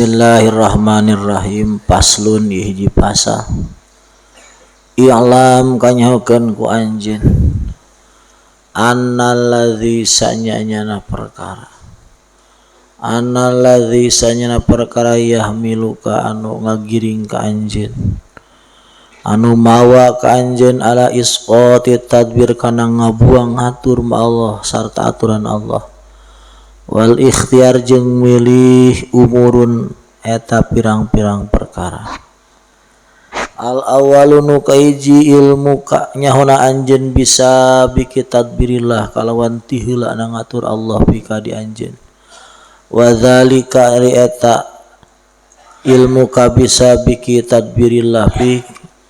Bismillahirrahmanirrahim. Paslun hiji pasal. I'lam kanyahukeun ku anjeun annalladzi sanyana perkara yahmiluka anu ngagiring ka anjeun anu mawa ka anjeun ala isqati tadbir kana ngabuang atur ma Allah sarta aturan Allah wal ikhtiar jeung milih umurun eta pirang-pirang perkara. Al awalu nu kahiji ilmu ka nyahona anjeun bisa biki tadbirillah kalawan ti heula na ngatur Allah bika di anjeun. Wa dzalika ari eta ilmu ka bisa biki tadbirillah bi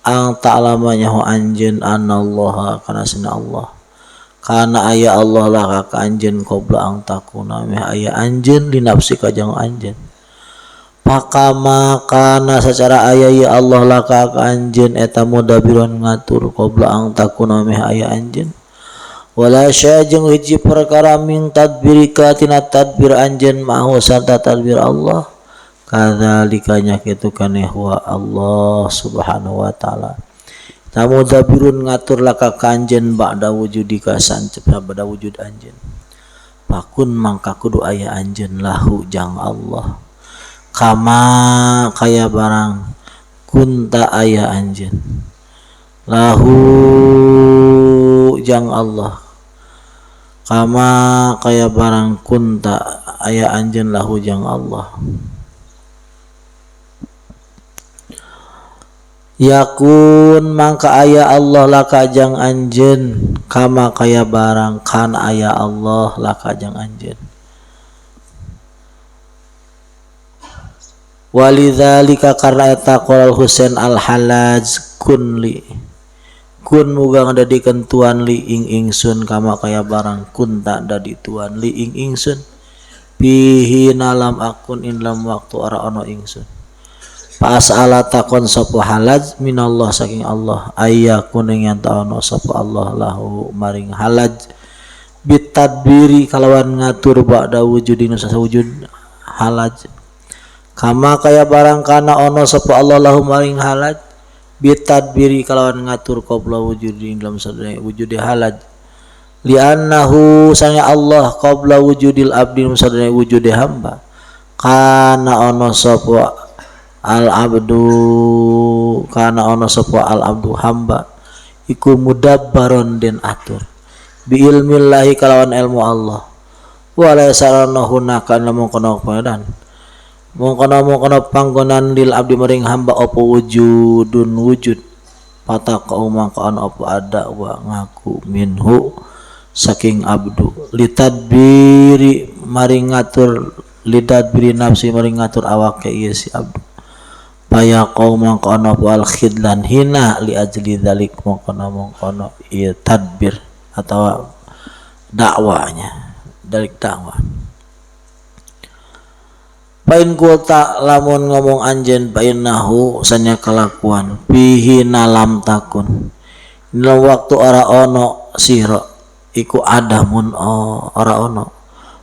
ang ta'lama nyaho anjeun anallaha kana sana Allah. Kana aya Allah lah ka anjeun qabla ang takuna meh aya anjeun di nafsi ka jang anjeun. Pakama kana sacara aya ya Allah lah ka anjeun eta mudabiron ngatur qabla ang takuna meh aya anjeun. Wala sya jeung hiji perkara min tadbirika tina tadbir anjeun mahu sarta tadbir Allah. Kadzalika nya kitu kana huwa Allah subhanahu wa taala. Tamu dabirun ngatur laka kanjen ba'da wujudika sancep ba'da wujud anjen. Pakun mangka kudu aya anjen lahu jang Allah. Kama kaya barang kunta aya anjen. Lahu jang Allah. Kama kaya barang kunta aya anjen lahu jang Allah. Yakun mangka aya Allah laka jang anjeun kama kaya barang kan aya Allah laka jang anjeun. Walidzalika karna eta qol Husain al-Hallaj kunli kun muga ngadadikeun tuan li ing ingsun kama kaya barang kunta dadi tuan li ing ingsun bihi nalam akun in lam waktu ora ana ingsun. Pas'ala takon sapa Halaj minallah saking Allah ayyakun ing ta'ana sapa Allah lahu maring Halaj bitadbiri kalawan ngatur ba'da wujudin sasawujud Halaj kama kaya barang kana ana sapa Allah lahu maring Halaj bitadbiri kalawan ngatur qabla wujudin dalam sadaya wujudi Halaj li'annahu sanya Allah qabla wujudil abdi sadaya wujudi hamba kana ana sapa al abdu kana ana sapa al abdu hamba iku mudabbaron den atur bi ilmillahi kalawan ilmu Allah wala sarana hunaka lamun kana padan mongkona panggonan lil abdi maring hamba apa wujudun wujud pataqau mangka ana apa ada wa ngaku minhu saking abdu litadbiri maring ngatur litadbiri nafsi maring ngatur awake ieu si abdu paya qaumang kana wal khidlan hina li ajli dzalik mongkono ieu tadbir atau dakwanya dalik dakwah. Pain kulta lamun ngomong anjeun bainahu sanya kelakuan fihi nalam takun dalam waktu ora ono sira iku adamun ora ono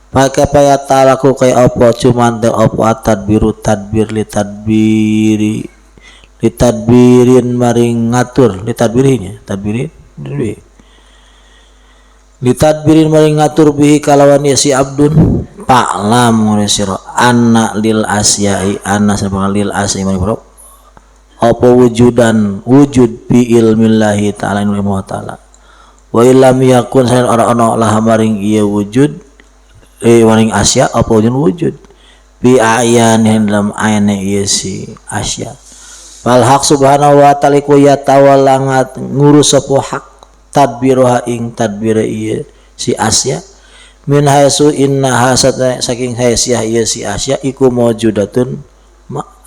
pakai paya talaku kay apa cuman del apa tadbiru tadbir litadbirin maring ngatur litadbirin maring ngatur bihi kalawan ya si abdun pa'lam ngene sira anna lil asyai anna sabang lil asyai maring boro apa wujudan wujud bi ilmillahi ta'ala ilmu ta'ala wa illam yakun saen ora ana lah maring ieu wujud waring asya apa wujud bi ayan dalam ayane ieu si asya fal haq subhanahu wa ta'ala ku ya tawalangat ngurus sapa hak tadbiruha ing tadbir ieu si asya min hasu inna hasata saking hasyah ieu si asya iku maujudatun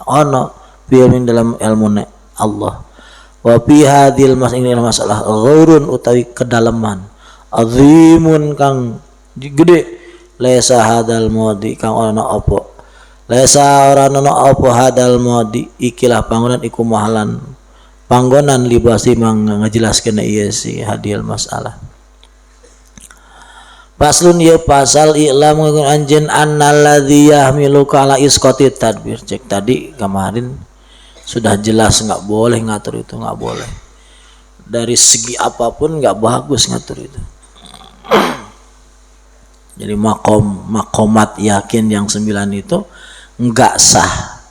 ana bi dalam ilmu Allah wa fi hadhil masalah ghaurun utawi kedalaman azimun kang gede laisa hadal modi kang ana apa laisa ora ana apa hadal modi ikilah panggonan iku mahalan panggonan libasi mang ngajelaskeun ieu si hadil masalah Paslun ya pasal i'lam ngun anjeun annalladzi yahmiluka ala isqati tadbir. Cek tadi kemarin sudah jelas nggak boleh ngatur itu, nggak boleh. Dari segi apapun nggak bagus ngatur itu. Jadi makomat yakin yang 9 itu nggak sah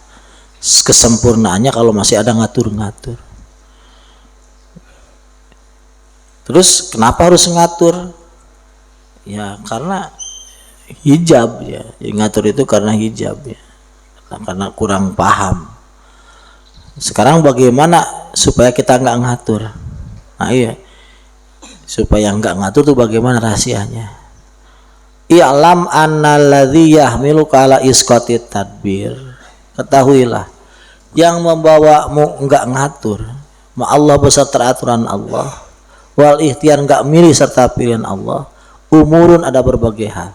kesempurnaannya kalau masih ada ngatur-ngatur. Terus kenapa harus ngatur? Ya karena hijab ya. Ngatur itu karena hijab ya. Karena kurang paham. Sekarang bagaimana supaya kita nggak ngatur? Nah iya, supaya nggak ngatur tuh bagaimana rahasianya? I'lam annalladzi yahmiluka ala isqati tadbir. Ketahuilah yang membawamu nggak ngatur, ma Allah beserta aturan Allah, wal ikhtiar nggak milih serta pilihan Allah. Umurun ada berbagai hal.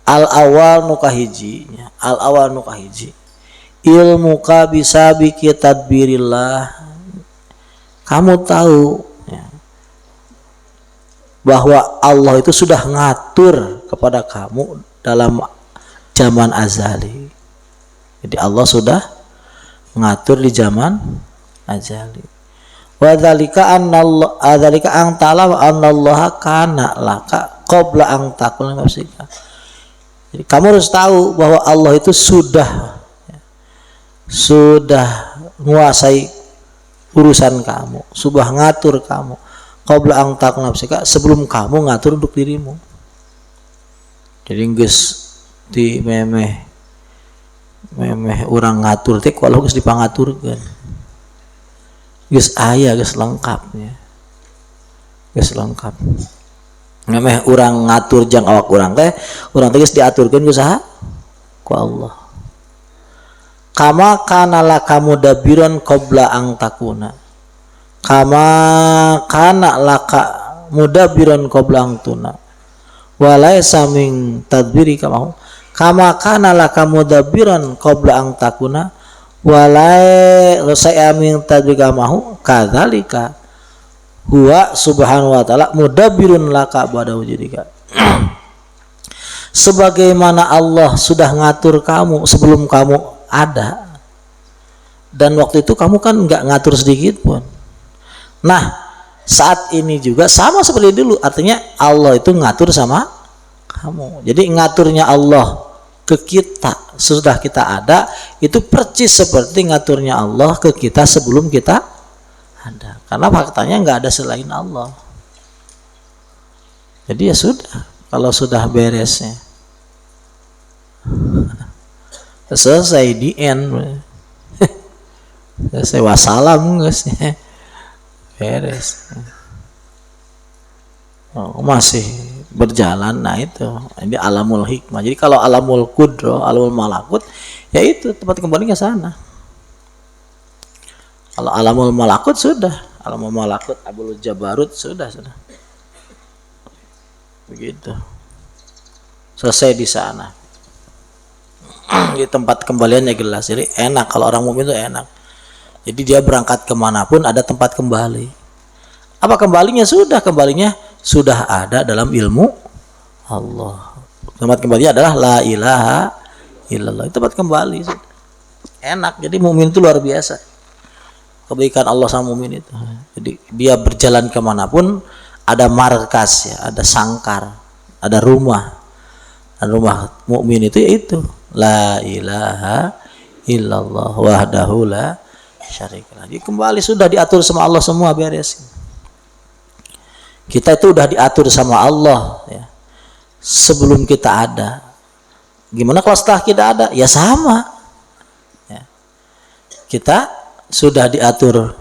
Al awal nukahiji, al awal nukahiji. Ilmu ka bisa bikin tadbirillah. Kamu tahu ya, bahwa Allah itu sudah ngatur kepada kamu dalam zaman azali. Jadi Allah sudah ngatur di zaman azali. Wa dzalika annallahu adzalika ang ta'ala wa annallaha kana laka qabla ang takuna nafsika. Jadi kamu harus tahu bahwa Allah itu sudah menguasai urusan kamu, sudah ngatur kamu qabla ang takuna nafsika, sebelum kamu ngatur untuk dirimu. Jadi geus di memeh orang ngatur teh kalau geus dipangaturkeun. Geus aya geus lengkapnya. Geus lengkap. Memeh urang ngatur jang awak urang teh geus diaturkeun ku saha? Ku Allah. Kama kana laka mudabbiran qabla ang takuna. Kama kana laka mudabbiran qabla ang tuna. Walaysa min tadbiri kama kana laka mudabbiran qabla ang takuna. Walai saya minta juga mahu kadzalika huwa subhanahu wa ta'ala mudabbirun laka ba'da wujudika. Sebagaimana Allah sudah ngatur kamu sebelum kamu ada, dan waktu itu kamu kan nggak ngatur sedikit pun. Nah saat ini juga sama seperti dulu, artinya Allah itu ngatur sama kamu. Jadi ngaturnya Allah ke kita sudah kita ada itu percis seperti ngaturnya Allah ke kita sebelum kita ada, karena faktanya nggak ada selain Allah. Jadi ya sudah, kalau sudah beresnya selesai di end selesai wassalam guys, beres. Masih berjalan, nah itu ini alamul hikmah. Jadi kalau alamul kudro, alamul malakut, ya itu tempat kembalinya sana. Kalau alamul malakut sudah, alamul malakut abul jabarut sudah begitu, selesai di sana. Di tempat kembaliannya jelas. Jadi enak kalau orang mukmin itu enak. Jadi dia berangkat kemanapun ada tempat kembali. Apa kembalinya? Kembalinya sudah ada dalam ilmu Allah. Tempat kembali adalah la ilaha illallah. Tempat kembali enak. Jadi mukmin itu luar biasa kebaikan Allah sama mukmin itu. Jadi dia berjalan kemanapun ada markas ya, ada sangkar, ada rumah. Dan rumah mukmin itu yaitu la ilaha illallah wahdahu la syarikalah. Jadi kembali sudah diatur sama Allah semua, beres. Kita itu udah diatur sama Allah ya, sebelum kita ada. Gimana kalau setelah kita ada? Ya sama ya. Kita sudah diatur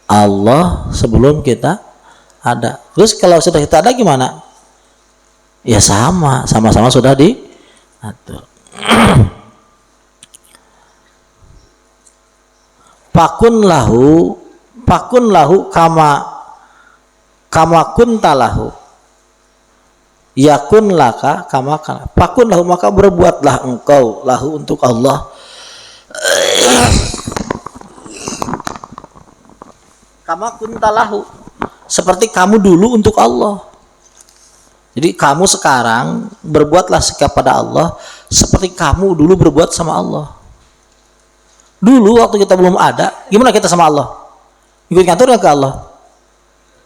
Allah sebelum kita ada. Terus kalau sudah kita ada gimana? Ya sama-sama sudah diatur. Pakun lahu kama kuntalahu yakun laka kama kana. Pakun lahu maka berbuatlah engkau lahu untuk Allah kama kuntalahu seperti kamu dulu untuk Allah. Jadi kamu sekarang berbuatlah kepada Allah seperti kamu dulu berbuat sama Allah. Dulu waktu kita belum ada, gimana kita sama Allah? Ikut ngatur ke Allah?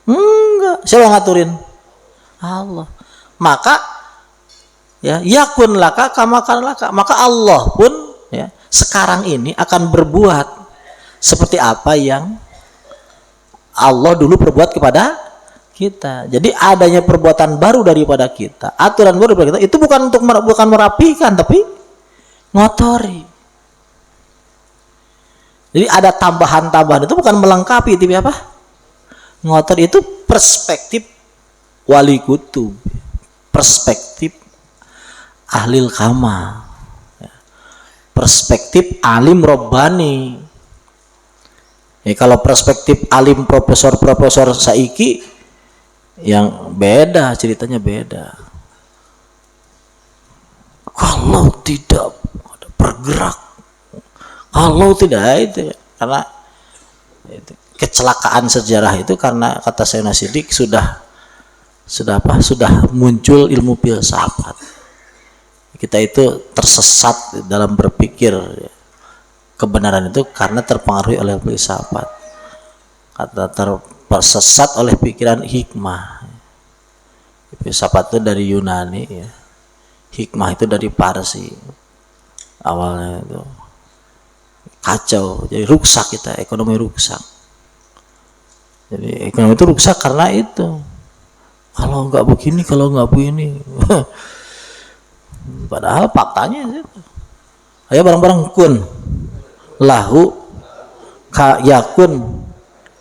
Enggak. Siapa yang ngaturin? Allah. Maka ya yakun laka kama kana laka. Maka Allah pun ya sekarang ini akan berbuat seperti apa yang Allah dulu berbuat kepada kita. Jadi adanya perbuatan baru daripada kita, aturan baru daripada kita, itu bukan untuk bukan merapikan tapi ngotori. Jadi ada tambahan-tambahan, itu bukan melengkapi, tapi apa? Ngotor. Itu perspektif wali kutub, perspektif ahlil kamal, perspektif alim robbani. Ya, kalau perspektif alim profesor saiki yang beda, ceritanya beda. Kalau tidak ada bergerak, kalau tidak itu, karena itu, kecelakaan sejarah itu karena kata Sayyidina Siddiq sudah muncul ilmu filsafat. Kita itu tersesat dalam berpikir kebenaran itu karena terpengaruhi oleh filsafat. Kata tersesat oleh pikiran hikmah. Filsafat itu dari Yunani ya. Hikmah itu dari Parsi. Awalnya itu kacau, jadi rusak kita, ekonomi rusak. Jadi ekonomi itu rusak karena itu. Kalau nggak begini, kalau nggak begini. Padahal faktanya itu. Ayo bareng-bareng kun lahu yakun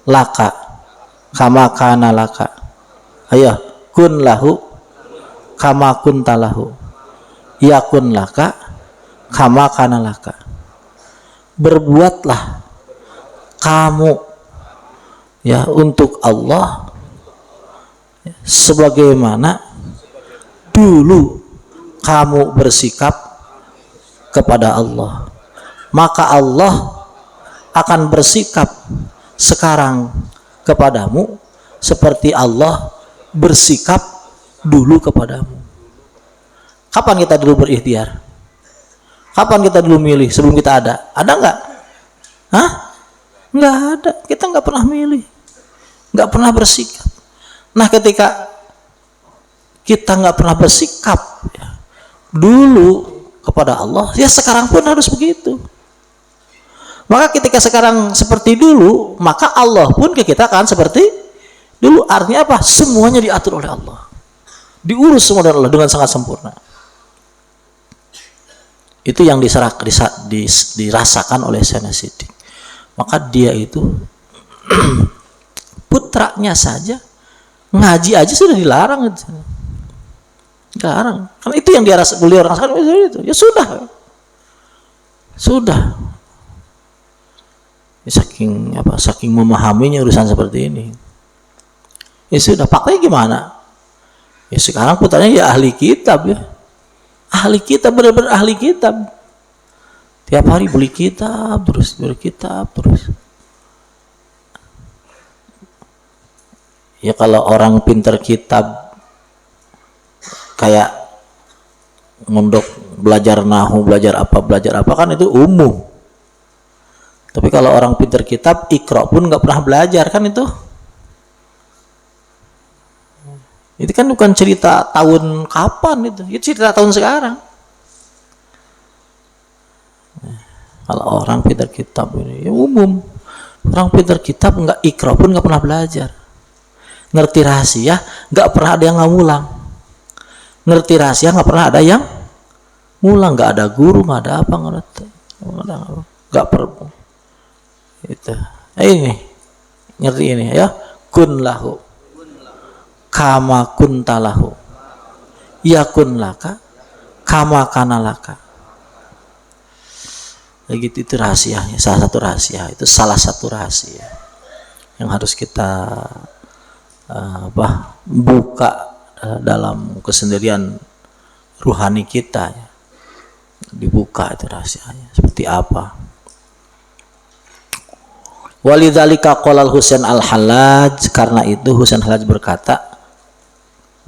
laka kama kana laka. Ayo kun lahu kama kunta lahu yakun laka kama kana laka. Berbuatlah kamu ya untuk Allah sebagaimana dulu kamu bersikap kepada Allah, maka Allah akan bersikap sekarang kepadamu seperti Allah bersikap dulu kepadamu. Kapan kita dulu berikhtiar? Kapan kita dulu milih sebelum kita ada? Ada nggak? Hah? Nggak ada. Kita nggak pernah milih, nggak pernah bersikap. Nah, ketika kita nggak pernah bersikap ya, dulu kepada Allah, ya sekarang pun harus begitu. Maka ketika sekarang seperti dulu, maka Allah pun ke kita kan seperti dulu. Artinya apa? Semuanya diatur oleh Allah, diurus semua oleh Allah dengan sangat sempurna. Itu yang dirasakan oleh Sayyidina Siddiq. Maka dia itu putranya saja ngaji aja sudah dilarang. Dilarang. Karena itu yang beliau rasakan itu. Ya sudah. Ya, saking memahaminya urusan seperti ini. Ya sudah, faktanya gimana? Ya sekarang putranya ya ahli kitab ya. Ahli kitab, benar-benar ahli kitab. Tiap hari beli kitab terus. Ya kalau orang pinter kitab kayak ngondok belajar nahu, belajar apa kan itu umum. Tapi kalau orang pinter kitab ikra pun nggak pernah belajar kan itu. Itu kan bukan cerita tahun kapan itu cerita tahun sekarang. Kalau orang pintar kitab ini ya umum. Orang pintar kitab nggak ikra pun nggak pernah belajar. Ngerti rahasia nggak pernah ada yang ngulang. Ngerti rahasia nggak pernah ada yang ngulang. Nggak ada guru, nggak ada apa, nggak perlu. Itu. Ini ngerti ini ya. Kun lahu kama kuntalahu yakun laka kama kana laka. Begitu, itu rahasianya, salah satu rahasia yang harus kita buka dalam kesendirian ruhani kita ya. Dibuka itu rahasianya seperti apa. Walidzalika qala Husain al-Hallaj, karena itu Husain al-Hallaj berkata,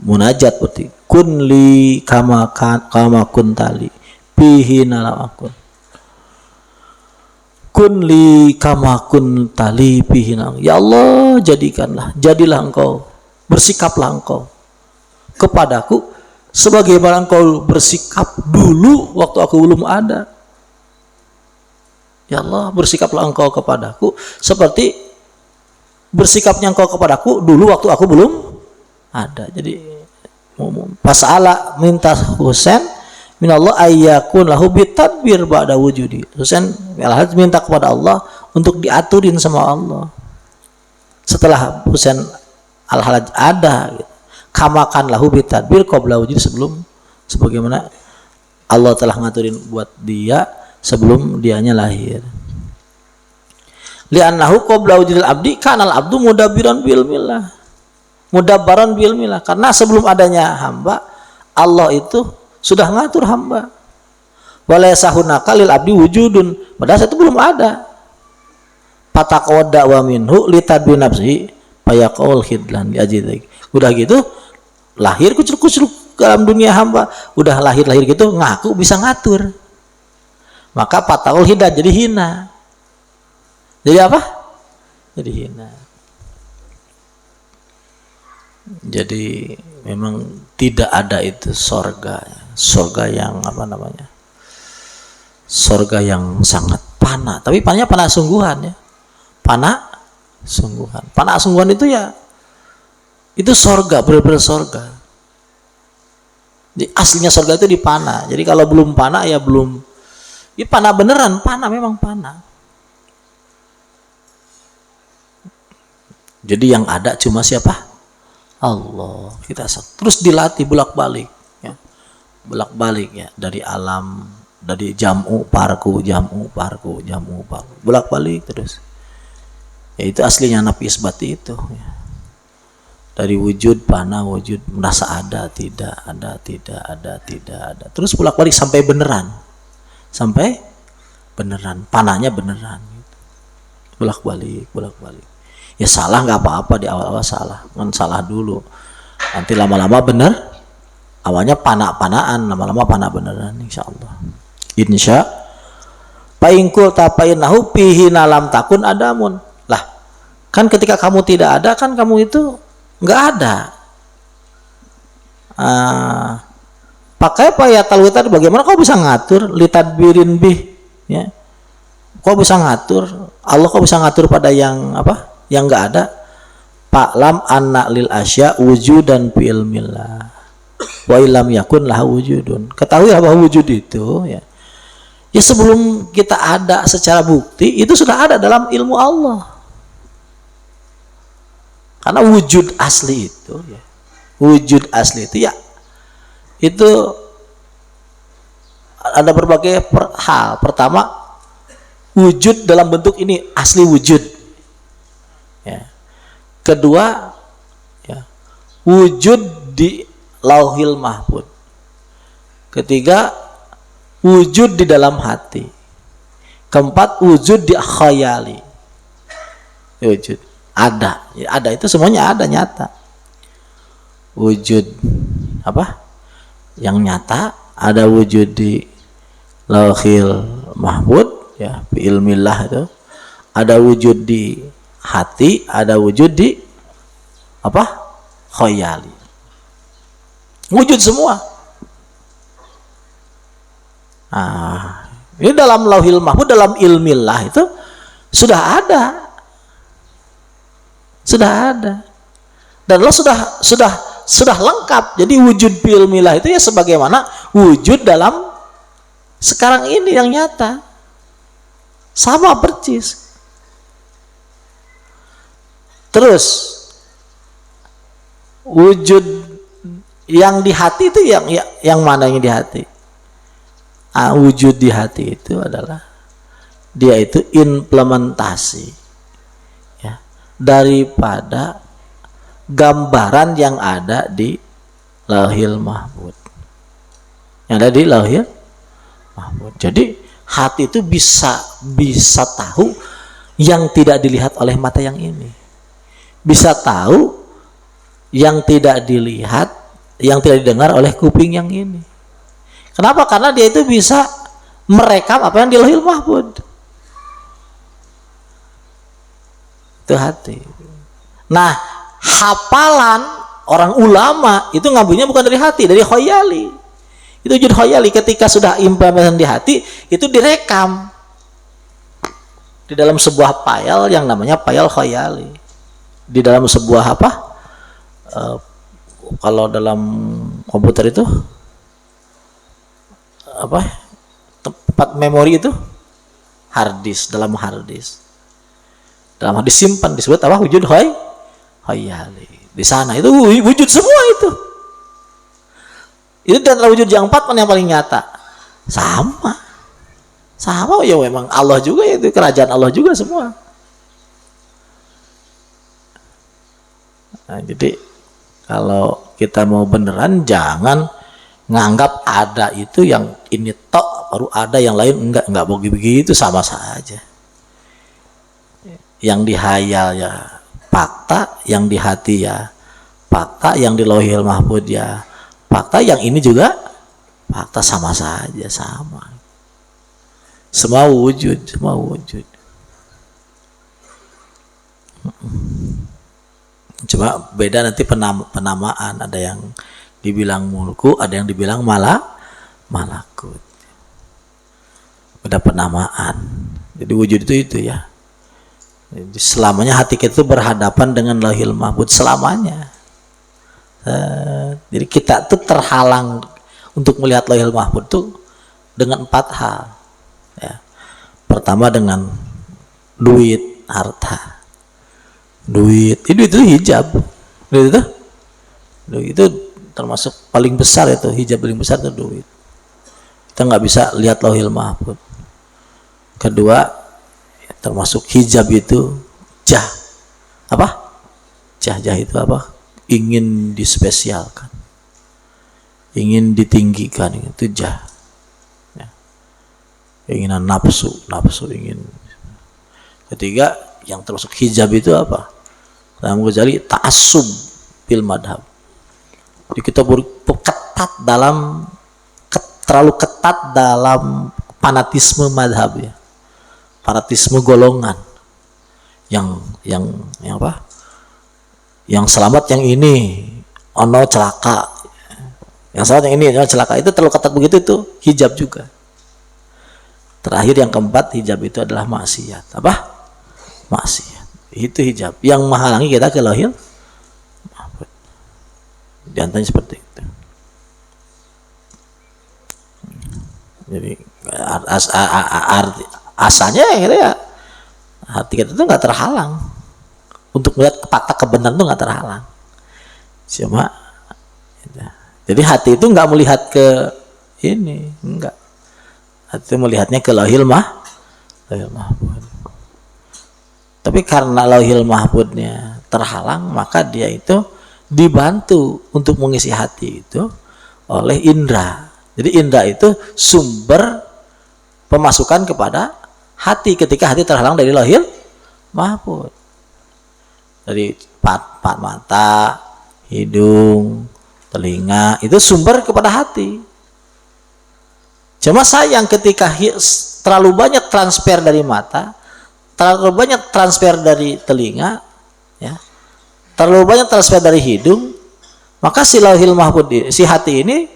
munajat berarti kunli kama kuntali pihi nalam kunli kama kuntali pihi nalam. Ya Allah, jadilah engkau, bersikaplah engkau kepadaku sebagaimana engkau bersikap dulu waktu aku belum ada. Ya Allah, bersikaplah engkau kepadaku seperti bersikapnya engkau kepadaku dulu waktu aku belum ada. Jadi pasala minta Husain minallah ayyakun lahu bitadbir ba'da wujudi. Husain minta kepada Allah untuk diaturin sama Allah setelah Husain al-Halaj ada gitu. Kamakan lahu bitadbir qabla wujud, sebagaimana Allah telah ngaturin buat dia sebelum dianya lahir. Li'annahu qabla wujudil abdi kanal abdu mudabbiran bil millah, mudabbaran bil millah, karena sebelum adanya hamba Allah itu sudah ngatur hamba. Walaysa hunaka lil abdi wujudun, padahal itu belum ada. Pataqawda wa minhu litadbi nafsihi fayaqul khidlan diajid. Udah gitu lahir kucur-kucur dalam dunia hamba, udah lahir gitu ngaku bisa ngatur, maka patahul hidat jadi hina. Jadi apa? Jadi hina. Jadi memang tidak ada itu sorga yang apa namanya, sorga yang sangat panah, tapi panahnya panah sungguhan ya, panah sungguhan itu ya itu sorga, benar-benar sorga. Jadi aslinya sorga itu di panah. Jadi kalau belum panah ya belum, ya panah beneran, panah memang panah. Jadi yang ada cuma siapa? Allah. Kita terus dilatih bolak-balik ya. Bolak-balik ya, dari alam, dari jamu parku, bolak-balik terus. Ya itu aslinya nafi isbati itu ya. Dari wujud panah, wujud merasa ada tidak ada, terus bolak-balik sampai beneran, panahnya beneran gitu. bolak-balik ya salah nggak apa-apa, di awal-awal salah kan, salah dulu, nanti lama-lama bener, awalnya panah-panahan, lama-lama panah beneran insyaallah. Insya paingkul tapainahu pihi nalam takun adamun lah, kan ketika kamu tidak ada kan kamu itu nggak ada. Pakai apa ya talwitan, bagaimana kau bisa ngatur litadbirin bih ya, kau bisa ngatur Allah, kau bisa ngatur pada yang apa, yang nggak ada. Fa'lam anna lil asya wujudan fi ilmillah wa illam yakun lahu wujudun, ketahui bahwa wujud itu ya sebelum kita ada secara bukti itu sudah ada dalam ilmu Allah. Karena wujud asli itu ya, wujud asli itu ya, itu ada berbagai hal. Pertama, wujud dalam bentuk ini asli wujud ya. Kedua ya, wujud di lauhil mahfud. Ketiga, wujud di dalam hati. Keempat, wujud di khayali. Wujud ada itu semuanya ada, nyata. Wujud apa yang nyata, ada wujud di lauhil mahfud ya, bi ilmillah itu, ada wujud di hati, ada wujud di apa, khayali, wujud semua. Ini dalam lauhil mahfud, dalam ilmillah itu sudah ada, dan Allah sudah lengkap. Jadi wujud bil milah itu ya sebagaimana wujud dalam sekarang ini yang nyata, sama percis. Terus wujud yang di hati itu yang mana yang di hati? Wujud di hati itu adalah dia itu implementasi ya daripada gambaran yang ada di lauhil mahfud, yang ada di lauhil mahfud. Jadi hati itu bisa tahu yang tidak dilihat oleh mata yang ini, bisa tahu yang tidak dilihat yang tidak didengar oleh kuping yang ini. Kenapa? Karena dia itu bisa merekam apa yang di Lauhil Mahfuz. Itu hati. Nah, hafalan orang ulama itu ngambilnya bukan dari hati, dari khayali. Itu wujud khayali. Ketika sudah implementasi di hati, itu direkam di dalam sebuah file yang namanya file khayali. Di dalam sebuah apa? Kalau dalam komputer itu apa? Tempat memori itu hard disk, dalam hard disk. Dalam disimpan disebut apa? Wujud khayali. Di sana itu wujud semua itu. Itu dan wujud yang 4 mana yang paling nyata? Sama ya, memang Allah juga itu, kerajaan Allah juga semua. Nah, jadi kalau kita mau beneran jangan nganggap ada itu yang ini tok baru ada yang lain, enggak begitu, sama saja. Yang dihayal ya fakta, yang di hati ya fakta, yang di Lauhil Mahfuz ya fakta, yang ini juga fakta, sama saja, sama. Semua wujud. Cuma beda nanti penamaan, ada yang dibilang mulku, ada yang dibilang malakut. Beda penamaan. Jadi wujud itu ya. Jadi selamanya hati kita itu berhadapan dengan Lauhil Mahfuz selamanya. Jadi kita tuh terhalang untuk melihat Lauhil Mahfuz tuh dengan 4 hal. Ya. Pertama dengan duit, harta. Duit itu hijab. Duit itu termasuk paling besar, itu hijab paling besar itu duit. Kita nggak bisa lihat Lauhil Mahfuz. Kedua, termasuk hijab itu jah. Apa? Jah itu apa? Ingin dispesialkan, ingin ditinggikan, itu jah. Ya. Keinginan nafsu ingin. Ketiga, yang termasuk hijab itu apa? Imam Ghazali ta'assub bil madhab. Jadi kita terlalu ketat dalam fanatisme madhab ya. Fanatisme golongan. Yang apa? Yang selamat yang ini, ono celaka. Yang selamat yang ini, ono celaka. Itu terlalu ketat begitu, itu hijab juga. Terakhir yang keempat, hijab itu adalah maksiat. Apa? Maksiat. Itu hijab yang menghalangi kita ke Lauhil Mahfuz. Di antaranya seperti itu. Jadi asalnya gitu ya, hati kita itu nggak terhalang untuk melihat fakta kebenaran, itu nggak terhalang. Cuma jadi hati itu nggak melihat ke ini, enggak. Hati melihatnya ke Lauhil Mahfuz. Tapi karena Lauhil Mahfuznya terhalang, maka dia itu dibantu untuk mengisi hati itu oleh indra. Jadi indra itu sumber pemasukan kepada hati ketika hati terhalang dari Lauhil Mahfuz. Dari empat mata, hidung, telinga, itu sumber kepada hati. Cuma sayang ketika terlalu banyak transfer dari mata, terlalu banyak transfer dari telinga, ya, terlalu banyak transfer dari hidung, maka si Lauhil Mahfuz, si hati ini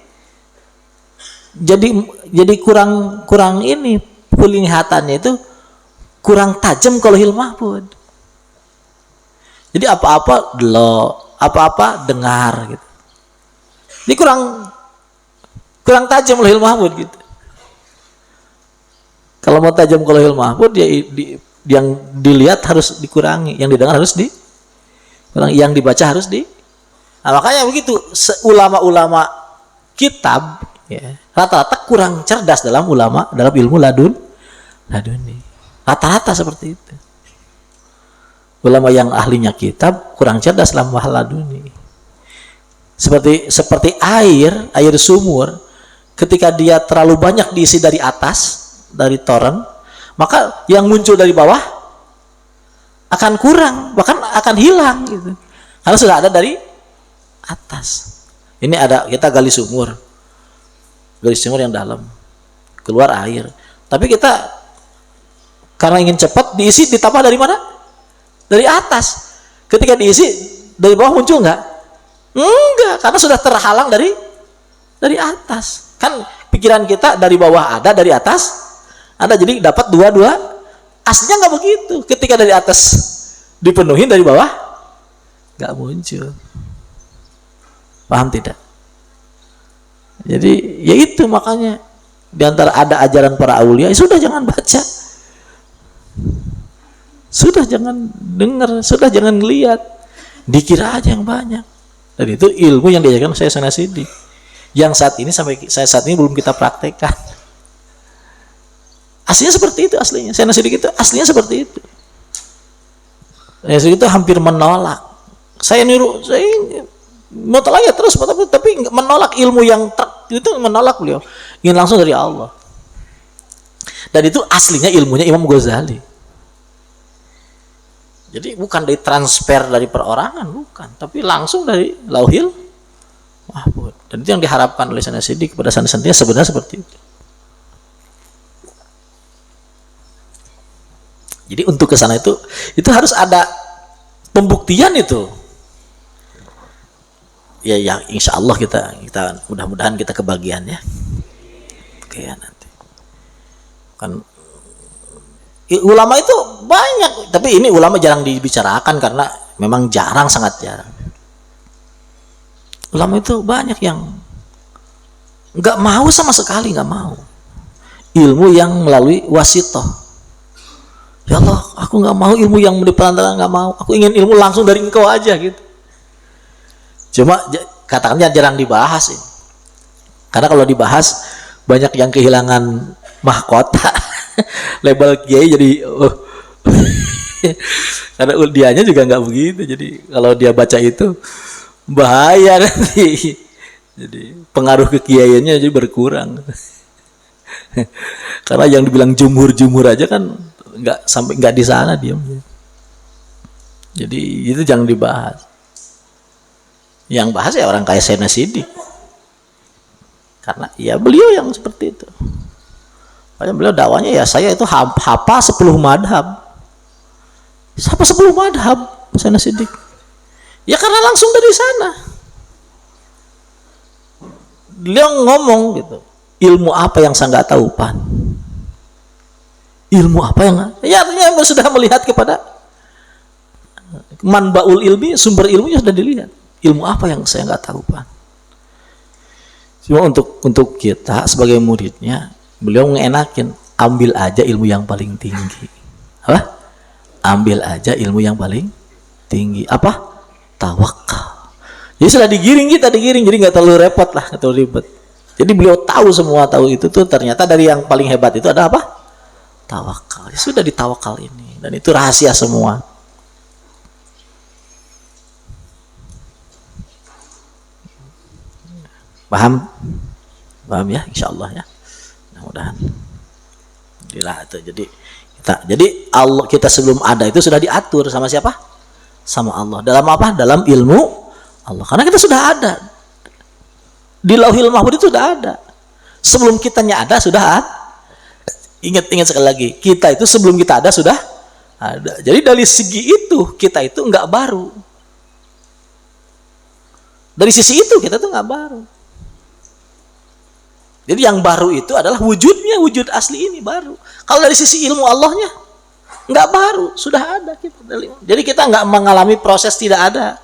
jadi kurang ini, penglihatannya itu kurang tajam ke Lauhil Mahfuz. Jadi apa-apa delok, apa-apa dengar gitu. Ini kurang tajam Lauhil Mahfuz gitu. Kalau mau tajam ke Lauhil Mahfuz, yang dilihat harus dikurangi, yang didengar harus dikurangi, yang dibaca harus Nah, makanya begitu ulama-ulama kitab ya, rata-rata kurang cerdas dalam ilmu laduni. Rata-rata seperti itu. Ulama yang ahlinya kitab kurang cerdas dalam hal laduni. Seperti air sumur, ketika dia terlalu banyak diisi dari atas, dari toren, maka yang muncul dari bawah akan kurang, bahkan akan hilang gitu. Karena sudah ada dari atas. Ini ada kita gali sumur yang dalam, keluar air. Tapi kita karena ingin cepat diisi, ditambah dari mana? Dari atas. Ketika diisi dari bawah muncul nggak? Enggak, karena sudah terhalang dari atas. Kan pikiran kita dari bawah ada, dari atas ada, jadi dapat dua-dua. Aslinya nggak begitu. Ketika dari atas dipenuhi, dari bawah nggak muncul. Paham tidak? Jadi ya itu makanya di antara ada ajaran para aulia, sudah jangan baca, sudah jangan dengar, sudah jangan lihat, dikira aja yang banyak. Dan itu ilmu yang diajarkan saya Sana Sidik, yang saat ini sampai saya saat ini belum kita praktekkan. Aslinya seperti itu, aslinya Sana Sidik itu aslinya seperti itu. Saya itu hampir menolak. Saya niru, saya mau ya terus, tapi menolak ilmu yang itu, menolak beliau, ingin langsung dari Allah. Dan itu aslinya ilmunya Imam Ghazali. Jadi bukan dari transfer dari perorangan, bukan, tapi langsung dari Lauhil Mahfuz. Dan itu yang diharapkan oleh Sana Sidik kepada santri-santrinya sebenarnya seperti itu. Jadi untuk kesana itu harus ada pembuktian itu. Ya insya Allah kita mudah-mudahan kita kebagian ya. Oke ya, nanti kan ulama itu banyak, tapi ini ulama jarang dibicarakan karena memang jarang, sangat jarang. Ulama itu banyak yang nggak mau sama sekali, nggak mau ilmu yang melalui wasitoh. Ya Allah, aku nggak mau ilmu yang di perantara, nggak mau. Aku ingin ilmu langsung dari Engkau aja gitu. Cuma katakannya jarang dibahas ini. Karena kalau dibahas banyak yang kehilangan mahkota. Label kiai jadi karena dianya juga nggak begitu. Jadi kalau dia baca itu bahaya nanti. Jadi pengaruh kekiaiannya jadi berkurang. Karena yang dibilang jumhur aja kan nggak di sana dia. Jadi itu jangan dibahas. Yang bahas ya orang kayak Sana Sidik, karena ya beliau yang seperti itu. Makanya beliau dakwanya ya saya itu hafal 10 madhab. Siapa 10 madhab Sana Sidik? Ya karena langsung dari sana. Beliau ngomong gitu, ilmu apa yang saya nggak tahu Pan? Ilmu apa yang ya artinya sudah melihat kepada manbaul ilmi, sumber ilmunya sudah dilihat. Ilmu apa yang saya nggak tahu Pak? Cuma untuk kita sebagai muridnya, beliau ngenakin, ambil aja ilmu yang paling tinggi. Apa? Ambil aja ilmu yang paling tinggi. Apa? Tawakal. Jadi sudah digiring, jadi nggak terlalu repot lah, nggak terlalu ribet. Jadi beliau tahu semua, tahu itu tuh ternyata dari yang paling hebat itu ada apa? Tawakal. Ya sudah ditawakal ini, dan itu rahasia semua. Paham ya, insya Allah ya, mudah-mudahan. Jadi Allah kita sebelum ada itu sudah diatur sama siapa? Sama Allah. Dalam apa? Dalam ilmu Allah. Karena kita sudah ada di Lauhil Mahfuz, itu sudah ada. Sebelum kitanya ada sudah ada. Ingat sekali lagi, kita itu sebelum kita ada sudah ada. Jadi dari segi itu kita itu nggak baru. Dari sisi itu kita tuh nggak baru. Jadi yang baru itu adalah wujudnya, wujud asli ini baru. Kalau dari sisi ilmu Allahnya nggak baru, sudah ada kita. Jadi kita nggak mengalami proses tidak ada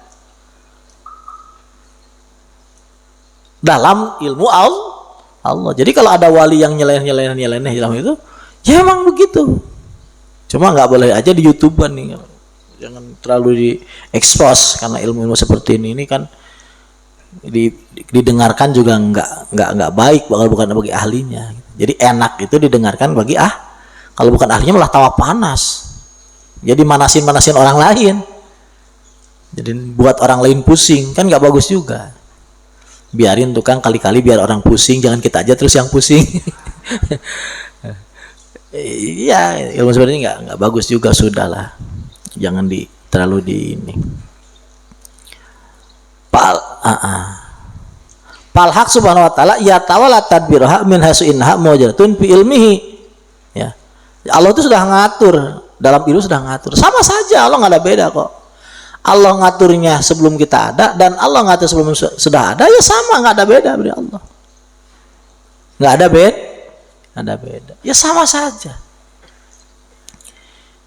dalam ilmu Allah. Jadi kalau ada wali yang nyeleneh dalam itu, ya emang begitu. Cuma nggak boleh aja di YouTube-an nih, jangan terlalu di-expose karena ilmu seperti ini kan didengarkan juga nggak baik, bukan bagi ahlinya. Jadi enak itu didengarkan bagi kalau bukan ahlinya malah tawa panas. Jadi manasin orang lain. Jadi buat orang lain pusing, kan nggak bagus juga. Biarin tukang kali-kali biar orang pusing, jangan kita aja terus yang pusing. Iya, ilmu seperti ini nggak bagus juga, sudahlah. Jangan terlalu di ini. Falhaq subhanahu wa ta'ala ya tawala tadbirha min hasu inha mawjadatun fi ilmihi. Ya. Allah itu sudah ngatur, dalam ilmu sudah ngatur. Sama saja, Allah nggak ada beda kok. Allah ngaturnya sebelum kita ada dan Allah ngatur sebelum sudah ada, ya sama, nggak ada beda dari Allah. Nggak ada beda, nggak ada beda. Ya sama saja.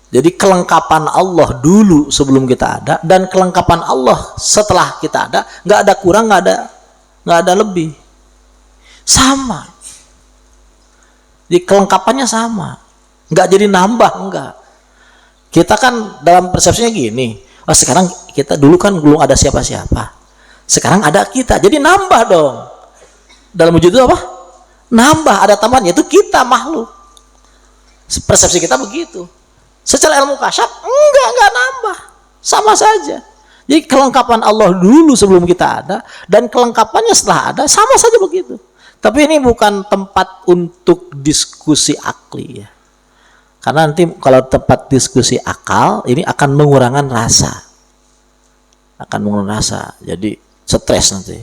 Jadi kelengkapan Allah dulu sebelum kita ada dan kelengkapan Allah setelah kita ada, nggak ada kurang, nggak ada lebih, sama. Jadi kelengkapannya sama, nggak jadi nambah, enggak. Kita kan dalam persepsinya gini, oh sekarang kita dulu kan belum ada siapa-siapa, sekarang ada kita, jadi nambah dong. Dalam wujud itu apa? Nambah, ada tambahan, yaitu kita makhluk. Persepsi kita begitu. Secara ilmu kasyaf enggak nambah, sama saja. Jadi kelengkapan Allah dulu sebelum kita ada dan kelengkapannya setelah ada sama saja begitu. Tapi ini bukan tempat untuk diskusi akli ya. Karena nanti kalau tempat diskusi akal ini akan mengurangi rasa. Akan mengurangi rasa. Jadi stres nanti.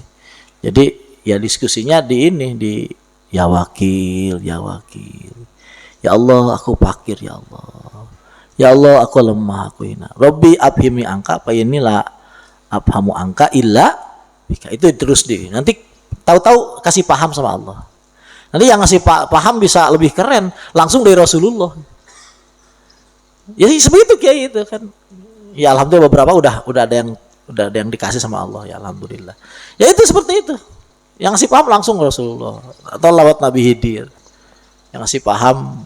Jadi ya diskusinya di ini, di ya wakil. Ya Allah aku fakir ya Allah. Ya Allah aku lemah, aku hina. Robbi abhimi angka apa inilah abhamu angka illa bika. Itu terus di nanti tahu-tahu kasih paham sama Allah. Nanti yang ngasih paham bisa lebih keren langsung dari Rasulullah. Ya sebegitu kayak itu kan. Ya alhamdulillah beberapa udah ada yang dikasih sama Allah ya alhamdulillah. Ya itu seperti itu. Yang ngasih paham langsung Rasulullah atau lewat Nabi Khidir. Yang ngasih paham,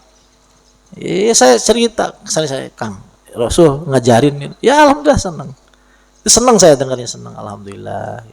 saya cerita, saya Kang Rasul ngajarin, ya alhamdulillah senang saya dengarnya, senang alhamdulillah.